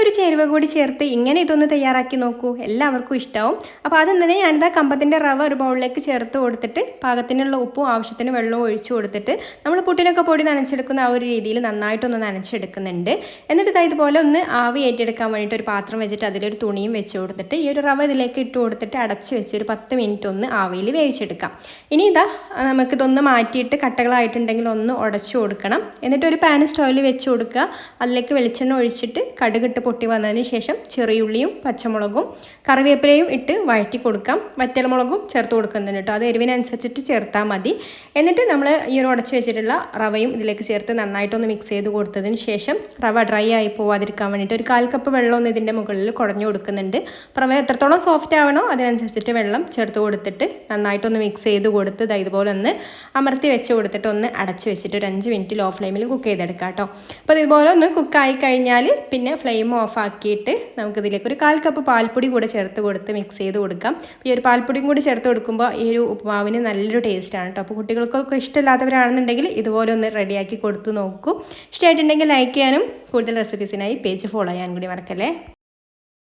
ഒരു ചേരുവ കൂടി ചേർത്ത് ഇങ്ങനെ ഇതൊന്ന് തയ്യാറാക്കി നോക്കൂ, എല്ലാവർക്കും ഇഷ്ടമാവും. അപ്പോൾ ആദ്യം തന്നെ ഞാനിതാ കമ്പത്തിൻ്റെ റവ ഒരു ബൗളിലേക്ക് ചേർത്ത് കൊടുത്തിട്ട് പാകത്തിനുള്ള ഉപ്പും ആവശ്യത്തിന് വെള്ളവും ഒഴിച്ചു കൊടുത്തിട്ട് നമ്മൾ പുട്ടിനൊക്കെ പൊടി നനച്ചെടുക്കുന്ന ആ ഒരു രീതിയിൽ നന്നായിട്ടൊന്ന് നനച്ചെടുക്കുന്നുണ്ട്. എന്നിട്ട് ഇതുപോലെ ഒന്ന് ആവി ഏറ്റെടുക്കാൻ വേണ്ടിയിട്ട് ഒരു പാത്രം വെച്ചിട്ട് അതിലൊരു തുണിയും വെച്ച് കൊടുത്തിട്ട് ഈ ഒരു റവ ഇതിലേക്ക് ഇട്ട് കൊടുത്തിട്ട് അടച്ച് വെച്ച് ഒരു 10 മിനിറ്റ് ഒന്ന് ആവിയിൽ വേവിച്ചെടുക്കാം. ഇനി ഇതാ നമുക്കിതൊന്ന് മാറ്റിയിട്ട് കട്ടകളായിട്ടുണ്ടെങ്കിൽ ഒന്ന് ഉടച്ചു കൊടുക്കണം. എന്നിട്ട് ഒരു പാൻ സ്റ്റൗവിൽ വെച്ച് കൊടുക്കുക. അതിലേക്ക് വെളിച്ചെണ്ണ ഒഴിച്ചിട്ട് കടുകിട്ട് പൊട്ടി വന്നതിന് ശേഷം ചെറിയുള്ളിയും പച്ചമുളകും കറിവേപ്പിലയും ഇട്ട് വഴറ്റി കൊടുക്കാം. വറ്റൽമുളകും ചേർത്ത് കൊടുക്കുന്നുണ്ട് കേട്ടോ, അത് എരിവിനനുസരിച്ചിട്ട് ചേർത്താൽ മതി. എന്നിട്ട് നമ്മൾ ഈ ഒരു ഉടച്ച് വെച്ചിട്ടുള്ള റവയും ഇതിലേക്ക് ചേർത്ത് നന്നായിട്ടൊന്ന് മിക്സ് ചെയ്ത് കൊടുത്തതിന് ശേഷം റവ ഡ്രൈ ആയി പോവാതിരിക്കാൻ വേണ്ടിയിട്ട് ഒരു 1/4 കപ്പ് വെള്ളം ഒന്ന് ഇതിൻ്റെ മുകളിൽ കുടഞ്ഞു കൊടുക്കുന്നുണ്ട്. റവ എത്രത്തോളം സോഫ്റ്റ് ആവണോ അതിനനുസരിച്ചിട്ട് വെള്ളം ചേർത്ത് കൊടുത്തിട്ട് നന്നായിട്ടൊന്ന് മിക്സ് ചെയ്ത് കൊടുത്ത് ഇതുപോലെ ഒന്ന് അമർത്തി വെച്ച് കൊടുത്തിട്ട് ഒന്ന് അടച്ച് വെച്ചിട്ട് ഒരു 5 മിനിറ്റ് ലോ ഫ്ലെയിമിൽ കുക്ക് ചെയ്തെടുക്കാം കേട്ടോ. അപ്പോൾ ഇതുപോലെ ഒന്ന് കുക്കായി കഴിഞ്ഞാൽ പിന്നെ ഫ്ലെയിം ഓഫ് ആക്കിയിട്ട് നമുക്കിതിലേക്ക് ഒരു 1/4 കപ്പ് പാൽപ്പൊടി കൂടെ ചേർത്ത് കൊടുത്ത് മിക്സ് ചെയ്ത് കൊടുക്കാം. ഈ ഒരു പാൽപ്പൊടിയും കൂടി ചേർത്ത് കൊടുക്കുമ്പോൾ ഈ ഒരു ഉപ്പുമാവിന് നല്ലൊരു ടേസ്റ്റാണ് കേട്ടോ. അപ്പോൾ കുട്ടികൾക്കൊക്കെ ഇഷ്ടമില്ലാത്തവരാണെന്നുണ്ടെങ്കിൽ ഇതുപോലെ ഒന്ന് റെഡിയാക്കി കൊടുത്ത് നോക്കൂ. ഇഷ്ടമായിട്ടുണ്ടെങ്കിൽ ലൈക്ക് ചെയ്യാനും കൂടുതൽ റെസിപ്പീസിനായി പേജ് ഫോളോ ചെയ്യാനും കൂടി മറക്കല്ലേ.